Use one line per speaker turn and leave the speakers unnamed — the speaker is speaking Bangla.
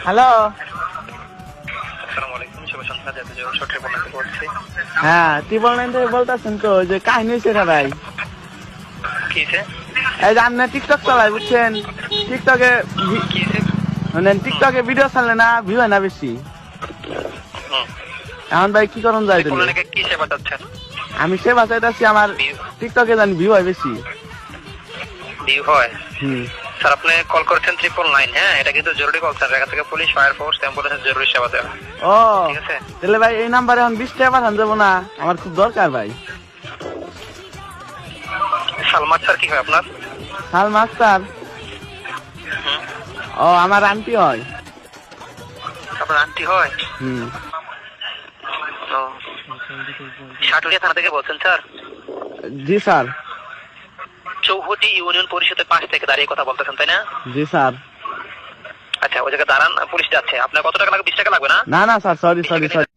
হ্যালো,
আসসালামু আলাইকুম, শুভ সন্ধ্যা। জাতীয় ছোট রিপোর্ট করছি।
হ্যাঁ 999 থেকে বলতেছেন তো, ওই যে কাহিনী হয়েছে না ভাই,
কি হয়েছে?
এই যে আপনি টিকটক চালাই বুঝছেন, টিকটকে
কি হয়েছে?
মানে টিকটকে ভিডিও ছাড়লে না ভিউ হয় না বেশি। এখন ভাই কি করুন যায় তুমি?
কি সেবা চাচ্ছেন?
আমি সেবা চাইতেছি, আমার টিকটকে জানি ভিউ হয় বেশি।
ভিউ হয়?
হুম।
স্যার আপনি কল করেছেন 999, হ্যাঁ এটা কিন্তু জরুরি কল স্যার। এখান থেকে পুলিশ, ফায়ার ফোর্স, অ্যাম্বুলেন্স জরুরি সেবা দেওয়া।
ও
ঠিক আছে।
তাহলে ভাই এই নাম্বারে এখন 20 টাকা পাঠান যাবো না? আমার খুব দরকার ভাই।
সালমান স্যার কি হয় আপনার?
সালমা আক্তার? ও আমার আন্টি হয়।
আপনার আন্টি হয়?
হুম।
ও, সাটুরিয়া থানা থেকে বলছেন স্যার?
জি স্যার।
চৌহদি ইউনিয়ন পরিষদের পাশ থেকে দাঁড়িয়ে কথা বলতেছেন তাই না?
জি স্যার।
আচ্ছা, ওই জায়গায় দাঁড়ান, পুলিশ যাচ্ছে। আপনার কত টাকা লাগবে? 20 টাকা লাগবে না?
না না স্যার, সরি সরি সরি।